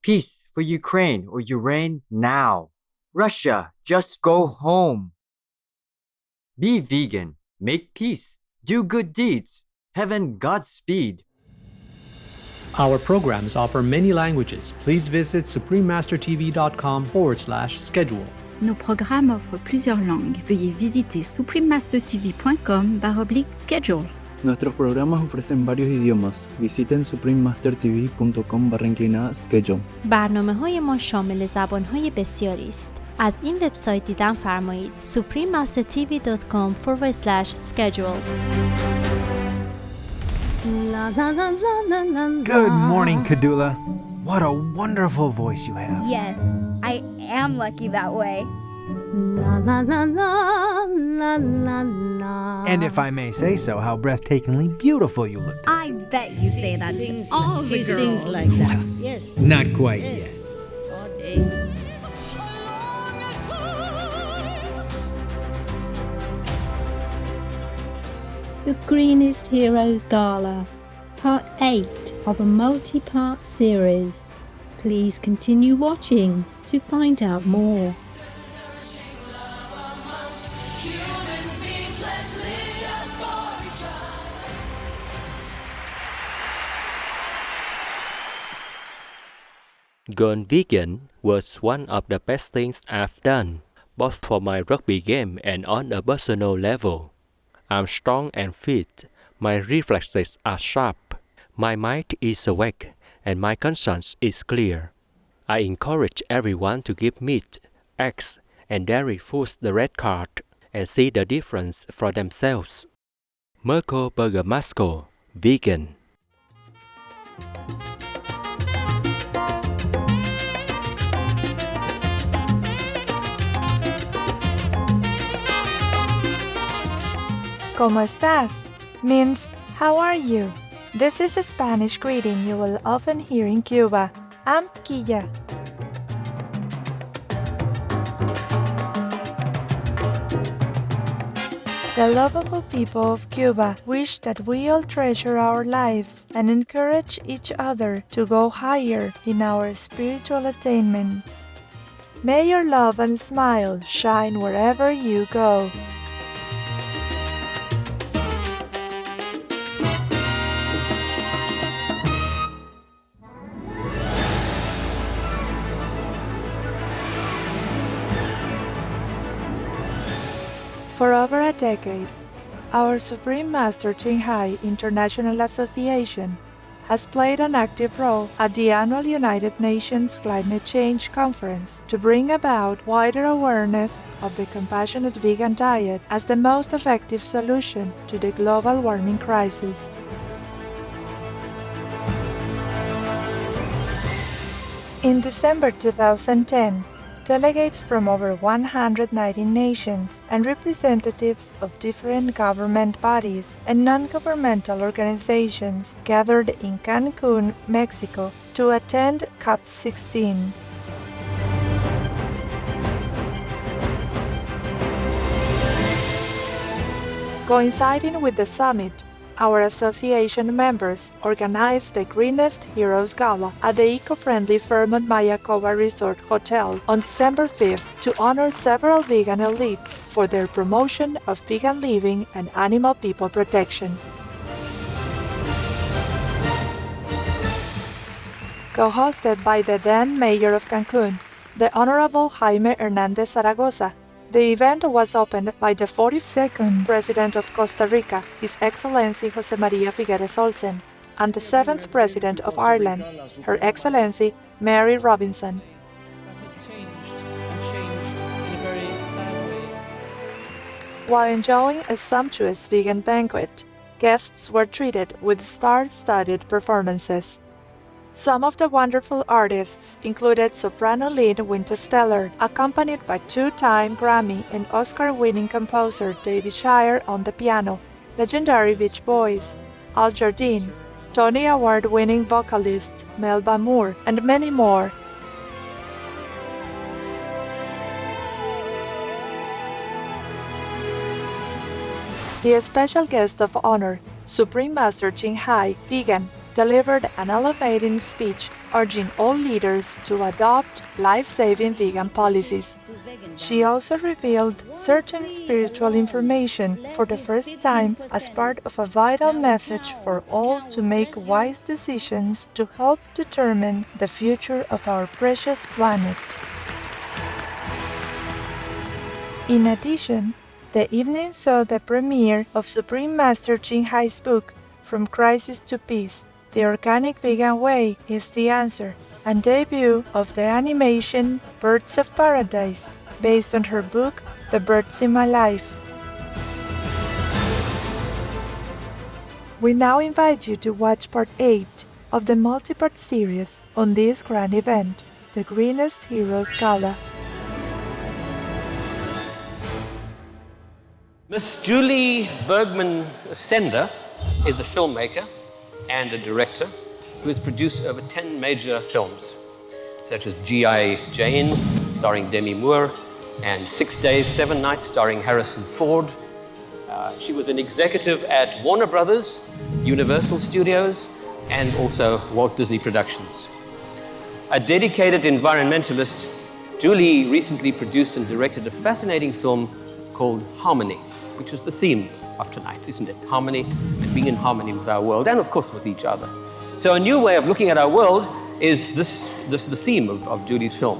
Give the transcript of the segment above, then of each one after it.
Peace for Ukraine or you reign now. Russia, just go home. Be vegan, make peace, do good deeds. Heaven Godspeed. Our programs offer many languages. Please visit suprememastertv.com/schedule. Nos programmes offrent plusieurs langues. Veuillez visiter suprememastertv.com/schedule. Nuestros programas ofrecen varios idiomas. Visiten suprememastertv.com/schedule. برنامه‌های ما شامل زبان‌های بسیاری است. از این وبسایت دیدن فرمایید suprememastertv.com/schedule. Good morning, Kadula. What a wonderful voice you have. Yes, I am lucky that way. And if I may say so, how breathtakingly beautiful you look. I bet you say that to all the girls. She sings like that. Yes. Not quite yet. All day. The Greenest Heroes Gala, Part 8 of a multi-part series. Please continue watching to find out more. Going vegan was one of the best things I've done, both for my rugby game and on a personal level. I'm strong and fit, my reflexes are sharp, my mind is awake, and my conscience is clear. I encourage everyone to give meat, eggs, and dairy foods the red card and see the difference for themselves. Mirko Bergamasco, vegan. ¿Cómo estás? Means, how are you? This is a Spanish greeting you will often hear in Cuba. I'm Quilla. The lovable people of Cuba wish that we all treasure our lives and encourage each other to go higher in our spiritual attainment. May your love and smile shine wherever you go. For over a decade, our Supreme Master Qinghai International Association has played an active role at the annual United Nations Climate Change Conference to bring about wider awareness of the compassionate vegan diet as the most effective solution to the global warming crisis. In December 2010, delegates from over 190 nations and representatives of different government bodies and non-governmental organizations gathered in Cancun, Mexico, to attend COP16. Coinciding with the summit, our association members organized the Greenest Heroes Gala at the eco-friendly Fairmont Mayakoba Resort Hotel on December 5th to honor several vegan elites for their promotion of vegan living and animal people protection. Co-hosted by the then Mayor of Cancun, the Honorable Jaime Hernandez Zaragoza, the event was opened by the 42nd President of Costa Rica, His Excellency José María Figueres Olsen, and the 7th President of Ireland, Her Excellency Mary Robinson. While enjoying a sumptuous vegan banquet, guests were treated with star-studded performances. Some of the wonderful artists included soprano Lynn Wintersteller, accompanied by two-time Grammy and Oscar-winning composer David Shire on the piano, legendary Beach Boys, Al Jardine, Tony Award-winning vocalist Melba Moore, and many more. The special guest of honor, Supreme Master Qinghai, vegan, delivered an elevating speech urging all leaders to adopt life-saving vegan policies. She also revealed certain spiritual information for the first time as part of a vital message for all to make wise decisions to help determine the future of our precious planet. In addition, the evening saw the premiere of Supreme Master Ching Hai's book, From Crisis to Peace, The Organic Vegan Way is the Answer, and debut of the animation Birds of Paradise, based on her book The Birds in My Life. We now invite you to watch part 8 of the multi-part series on this grand event, the Greenest Heroes Gala. Miss Julie Bergman-Sender is a filmmaker and a director who has produced over 10 major films, such as G.I. Jane, starring Demi Moore, and 6 Days, 7 Nights, starring Harrison Ford. She was an executive at Warner Brothers, Universal Studios, and also Walt Disney Productions. A dedicated environmentalist, Julie recently produced and directed a fascinating film called Harmony, which is the theme of tonight, isn't it? Harmony and being in harmony with our world and, of course, with each other. So a new way of looking at our world is the theme of Julie's film.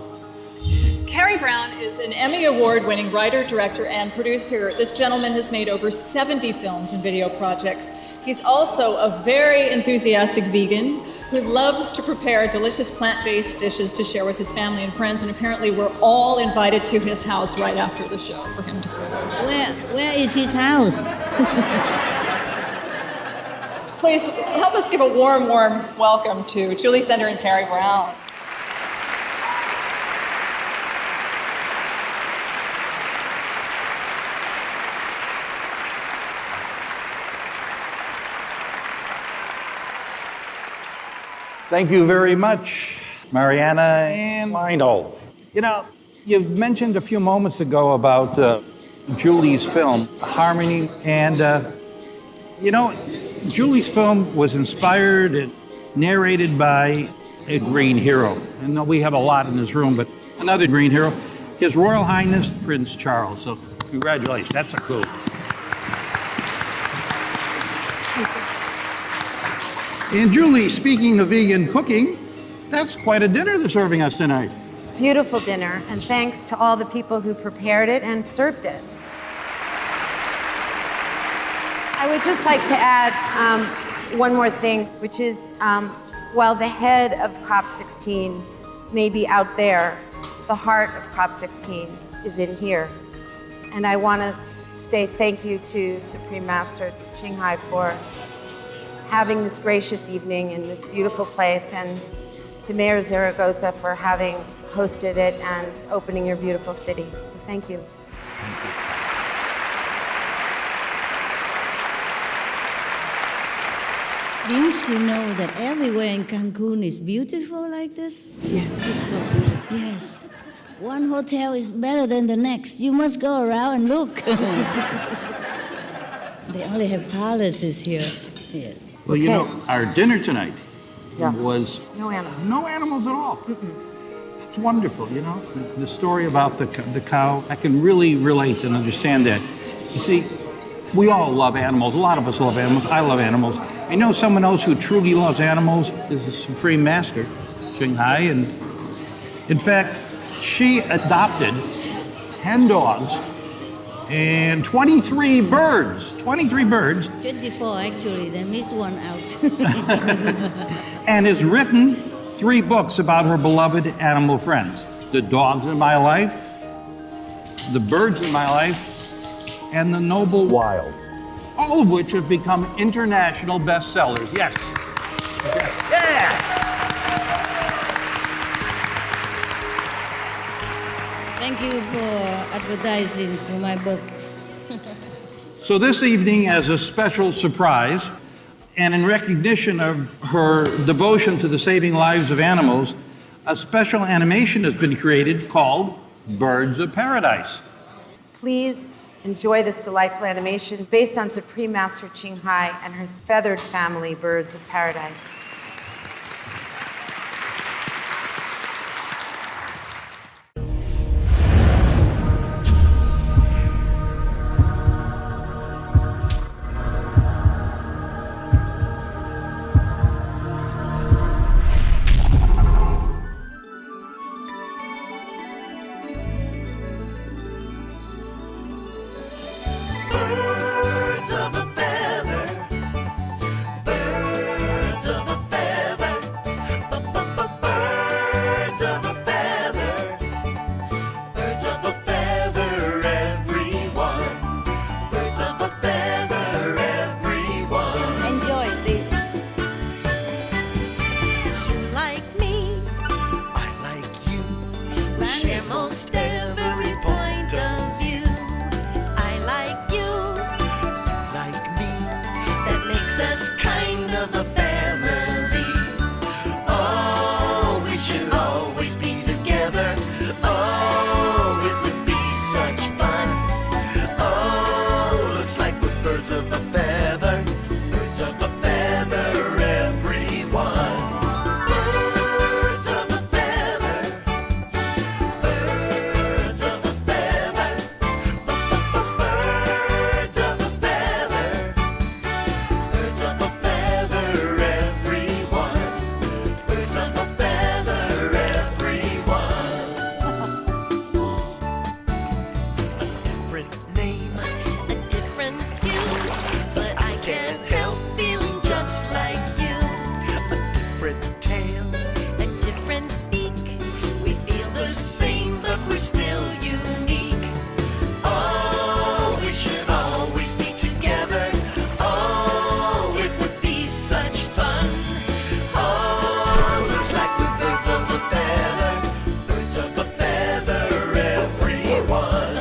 Carrie Brown is an Emmy Award-winning writer, director, and producer. This gentleman has made over 70 films and video projects. He's also a very enthusiastic vegan who loves to prepare delicious plant-based dishes to share with his family and friends, and apparently we're all invited to his house right after the show for him to prepare. Where is his house? Please help us give a warm welcome to Julie Sender and Carrie Brown. Thank you very much, Mariana and Lionel. You know, you've mentioned a few moments ago about Julie's film, Harmony, and you know, Julie's film was inspired and narrated by a green hero. And we have a lot in this room, but another green hero, His Royal Highness Prince Charles. So congratulations, that's a coup. And Julie, speaking of vegan cooking, that's quite a dinner they're serving us tonight. It's a beautiful dinner, and thanks to all the people who prepared it and served it. I would just like to add one more thing, which is while the head of COP16 may be out there, the heart of COP16 is in here. And I want to say thank you to Supreme Master Ching Hai for having this gracious evening in this beautiful place, and to Mayor Zaragoza for having hosted it and opening your beautiful city. So thank you. Thank you. Didn't you know that everywhere in Cancun is beautiful like this? Yes, it's so beautiful. Yes. One hotel is better than the next. You must go around and look. They only have palaces here. Yes. Well, you know, our dinner tonight was no animals. No animals at all. It's wonderful, you know. The story about the cow, I can really relate and understand that. You see, we all love animals. A lot of us love animals. I love animals. I know someone else who truly loves animals is the Supreme Master, Ching Hai, and in fact, she adopted 10 dogs and 23 birds. 23 birds. 24, actually. They missed one out. And has written 3 books about her beloved animal friends. The Dogs in My Life, The Birds in My Life, and The Noble Wild. All of which have become international bestsellers. Yes. Yeah! Thank you for advertising for my books. So this evening, as a special surprise, and in recognition of her devotion to the saving lives of animals, a special animation has been created called Birds of Paradise. Please enjoy this delightful animation based on Supreme Master Ching Hai and her feathered family, Birds of Paradise. share most every point of view. I like you, like me. That makes us kind of a family. Oh, we should always be together. Oh, it would be such fun. Oh, looks like we're birds of a feather. Birds of a feather, everyone. Birds of a feather. Birds of a feather. Birds of a feather. Birds of a feather, everyone. Birds of a feather, everyone. A different name, a different hue, but I can't help feeling just like you. A different tail, a different beak. We feel the same, but we're still unique. Oh, we should always be together. Oh, it would be such fun. Oh, looks like we're birds of a feather. Birds of a feather, everyone.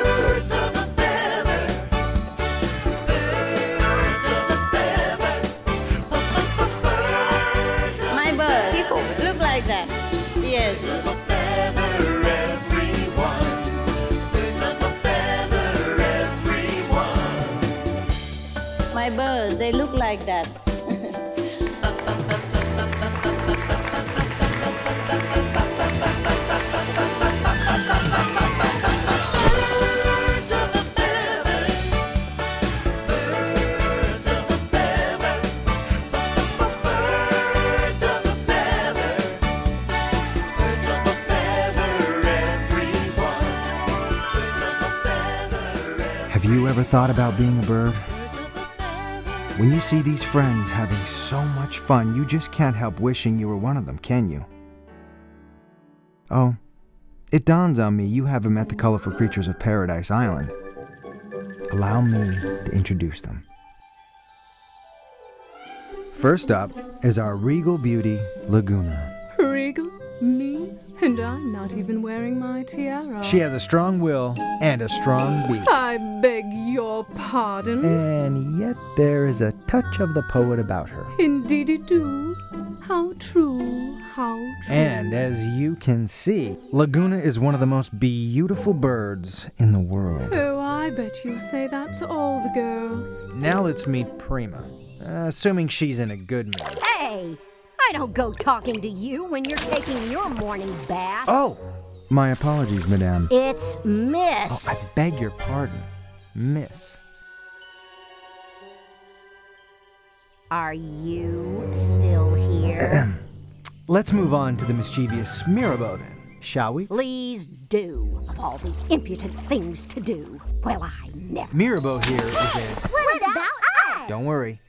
Birds of a feather. Birds of a feather. My bird. People look like that. Yes. Birds of a feather, everyone. Birds of a feather, everyone. My birds, they look like that. Birds of a feather. Birds of a feather. Birds of a feather. Birds of a feather, everyone. Birds of a feather. Have you ever thought about being a bird? When you see these friends having so much fun, you just can't help wishing you were one of them, can you? Oh, it dawns on me you haven't met the colorful creatures of Paradise Island. Allow me to introduce them. First up is our regal beauty, Laguna. Regal? Me? And I'm not even wearing my tiara. She has a strong will and a strong beak. I beg your pardon. And yet there is a touch of the poet about her. Indeedy do. How true, how true. And as you can see, Laguna is one of the most beautiful birds in the world. Oh, I bet you say that to all the girls. Now let's meet Prima, assuming she's in a good mood. Hey! I don't go talking to you when you're taking your morning bath. Oh! My apologies, madame. It's Oh, Miss. I beg your pardon, Miss. Are you still here? Let's move on to the mischievous Mirabeau then, shall we? Please do. Of all the impudent things to do. Well, I never. Mirabeau here is a... What about us? Don't worry,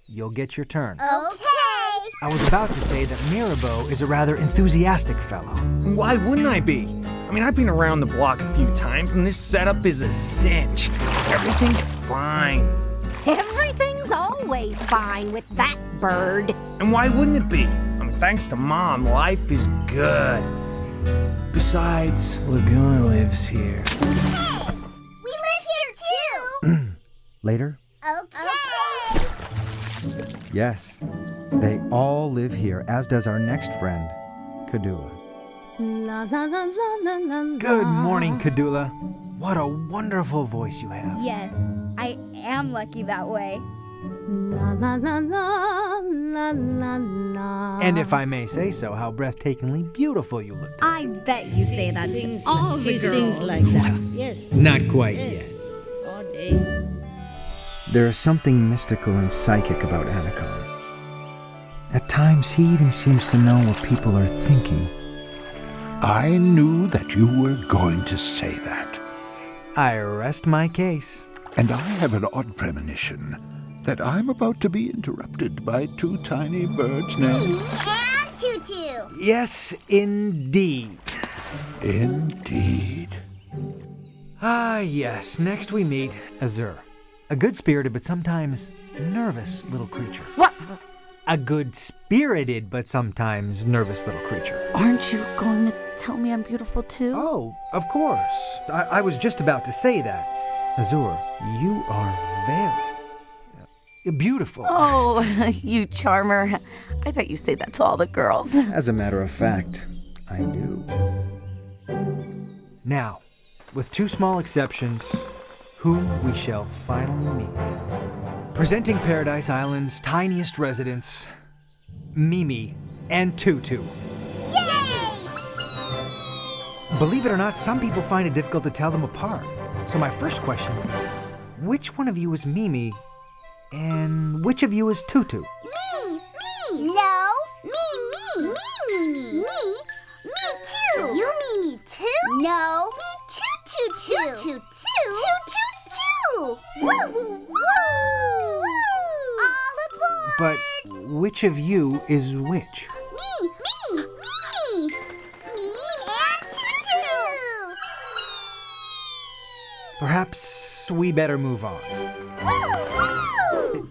you'll get your turn. Okay. I was about to say that Mirabeau is a rather enthusiastic fellow. Why wouldn't I be? I mean, I've been around the block a few times, and this setup is a cinch. Everything's fine. Everything's always fine with that bird. And why wouldn't it be? I mean, thanks to Mom, life is good. Besides, Laguna lives here. Hey! We live here too! Later? Okay. Yes, they all live here, as does our next friend, Kadula. La la la la la la. Good morning, Kadula. What a wonderful voice you have. Yes, I am lucky that way. La la la la la la la. And if I may say so, how breathtakingly beautiful you look. I bet you say that to all the She girls. sings like that. Yes. Not quite Yes. yet. All day. There is something mystical and psychic about Anacon. At times, he even seems to know what people are thinking. I knew that you were going to say that. I rest my case. And I have an odd premonition that I'm about to be interrupted by two tiny birds named... And Tutu. Yes, indeed. Indeed. Ah, yes. Next we meet AJAR. A good-spirited but sometimes nervous little creature. What? a good-spirited but sometimes nervous little creature. Aren't you going to tell me I'm beautiful too? Oh, of course. I was just about to say that. Azur, you are very beautiful. Oh, you charmer. I bet you say that to all the girls. As a matter of fact, I do. Now, with two small exceptions, whom we shall finally meet. Presenting Paradise Island's tiniest residents, Mimi and Tutu. Yay! Believe it or not, some people find it difficult to tell them apart. So my first question is, which one of you is Mimi and which of you is Tutu? Me! No! Me! Me too! You me too? No! Me too! Woo! Woo! All aboard! But which of you is which? Me and Tutu! Perhaps we better move on.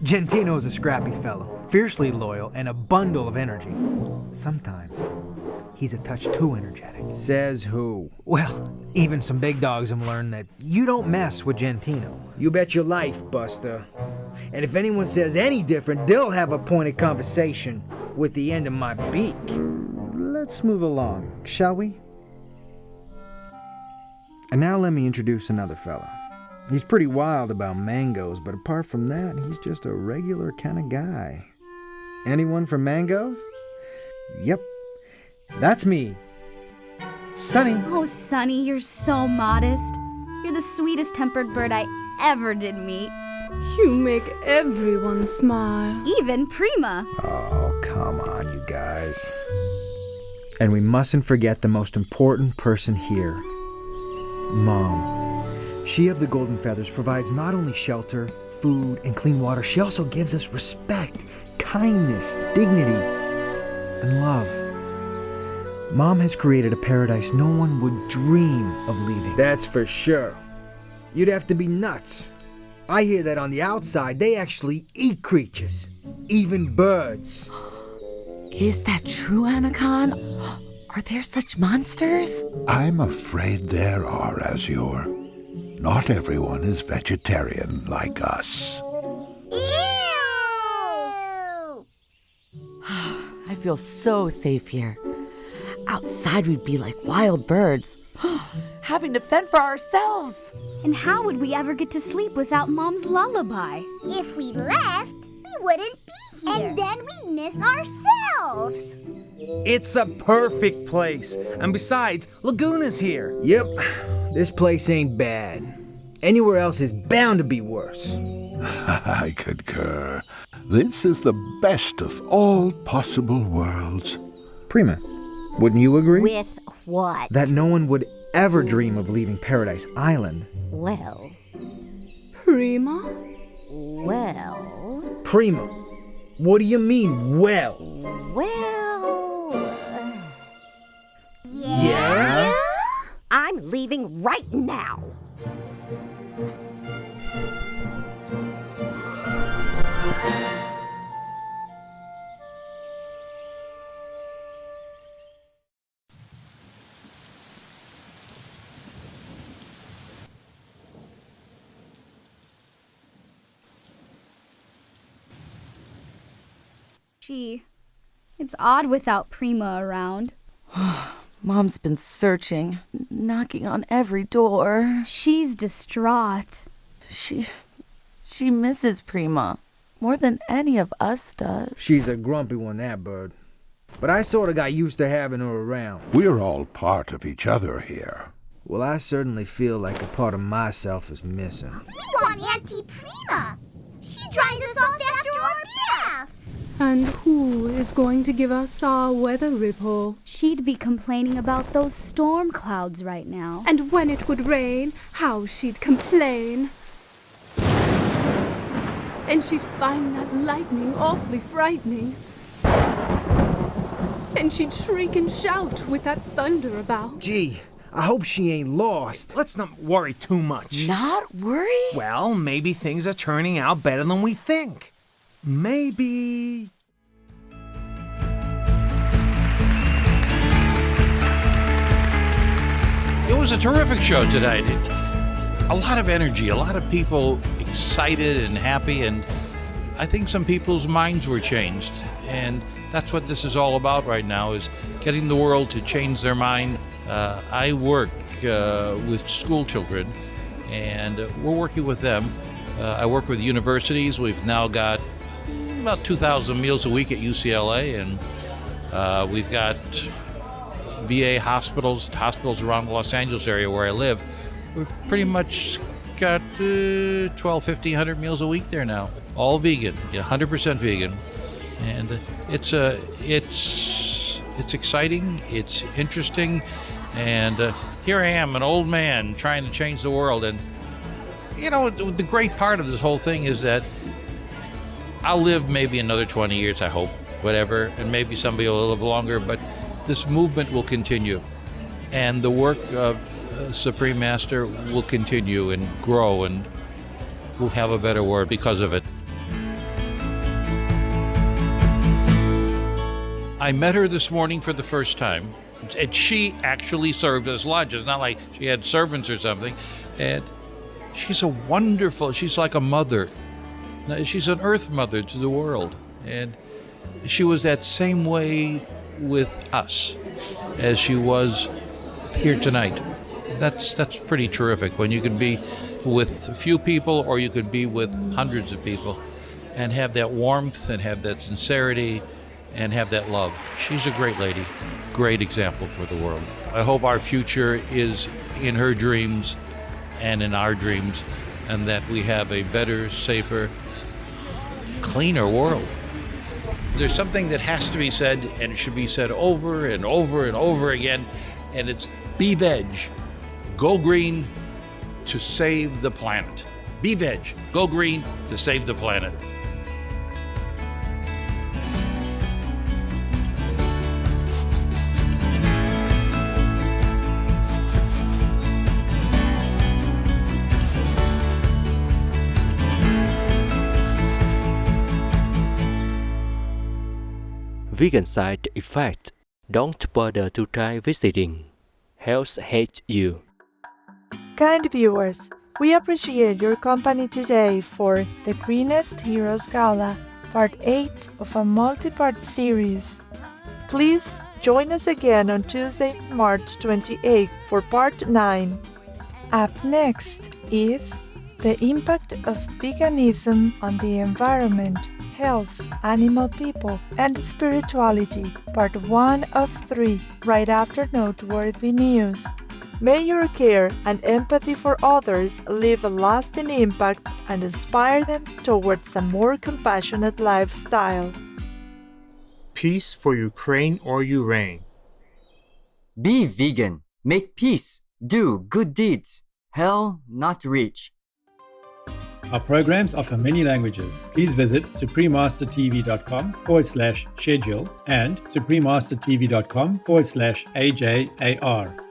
Gentino's a scrappy fellow, fiercely loyal, and a bundle of energy. Sometimes he's a touch too energetic. Says who? Well, even some big dogs have learned that you don't mess with Gentino. You bet your life, Buster. And if anyone says any different, they'll have a pointed conversation with the end of my beak. Let's move along, shall we? And now let me introduce another fella. He's pretty wild about mangoes, but apart from that, he's just a regular kind of guy. Anyone from mangoes? Yep, that's me. Sunny. Oh, Sunny, you're so modest. You're the sweetest tempered bird I ever did meet. You make everyone smile. Even Prima. Oh, come on, you guys. And we mustn't forget the most important person here. Mom. She of the Golden Feathers provides not only shelter, food, and clean water, she also gives us respect, kindness, dignity, and love. Mom has created a paradise no one would dream of leaving. That's for sure. You'd have to be nuts. I hear that on the outside, they actually eat creatures, even birds. Is that true, Anakan? Are there such monsters? I'm afraid there are, Azure. Not everyone is vegetarian like us. I feel so safe here. Outside we'd be like wild birds, having to fend for ourselves. And how would we ever get to sleep without Mom's lullaby? If we left, we wouldn't be here. And then we'd miss ourselves. It's a perfect place. And besides, Laguna's here. Yep, this place ain't bad. Anywhere else is bound to be worse. I concur. This is the best of all possible worlds. Prima, wouldn't you agree? With what? That no one would ever dream of leaving Paradise Island. Well. Prima? Well. Prima, what do you mean, well? Well. Yeah? I'm leaving right now. Gee, it's odd without Prima around. Mom's been searching, knocking on every door. She's distraught. She misses Prima more than any of us does. She's a grumpy one, that bird. But I sort of got used to having her around. We're all part of each other here. Well, I certainly feel like a part of myself is missing. We want Auntie Prima. She dries us off after our baths. And who is going to give us our weather report? She'd be complaining about those storm clouds right now. And when it would rain, how she'd complain. And she'd find that lightning awfully frightening. And she'd shriek and shout with that thunder about. Gee, I hope she ain't lost. Let's not worry too much. Not worry? Well, maybe things are turning out better than we think. Maybe... was a terrific show tonight. A lot of energy, a lot of people excited and happy, and I think some people's minds were changed. And that's what this is all about right now, is getting the world to change their mind. I work with school children, and we're working with them. I work with universities. We've now got about 2,000 meals a week at UCLA, and we've got VA hospitals around the Los Angeles area where I live. We've pretty much got 1,200 meals a week there now, all vegan, 100% vegan, and it's exciting, it's interesting, and here I am, an old man trying to change the world. And the great part of this whole thing is that I'll live maybe another 20 years, I hope, whatever, and maybe somebody will live longer, but this movement will continue, and the work of Supreme Master will continue and grow, and we'll have a better world because of it. I met her this morning for the first time, and she actually served us lunch. It's not like she had servants or something. And she's she's like a mother. She's an earth mother to the world. And she was that same way with us as she was here tonight. That's pretty terrific when you can be with a few people or you could be with hundreds of people and have that warmth and have that sincerity and have that love. She's a great lady, great example for the world. I hope our future is in her dreams and in our dreams, and that we have a better, safer, cleaner world. There's something that has to be said, and it should be said over and over and over again, and it's be veg, go green to save the planet. Be veg, go green to save the planet. Vegan side effect. Don't bother to try visiting. Health hates you. Kind viewers, we appreciate your company today for the Greenest Heroes Gala, Part 8 of a multi-part series. Please join us again on Tuesday, March 28th for Part 9. Up next is the impact of veganism on the environment, health, animal people, and spirituality, Part 1 of 3, right after Noteworthy News. May your care and empathy for others leave a lasting impact and inspire them towards a more compassionate lifestyle. Peace for Ukraine or Ukraine. Be vegan. Make peace. Do good deeds. Hell not reach. Our programs offer many languages. Please visit suprememastertv.com/schedule and suprememastertv.com/AJAR.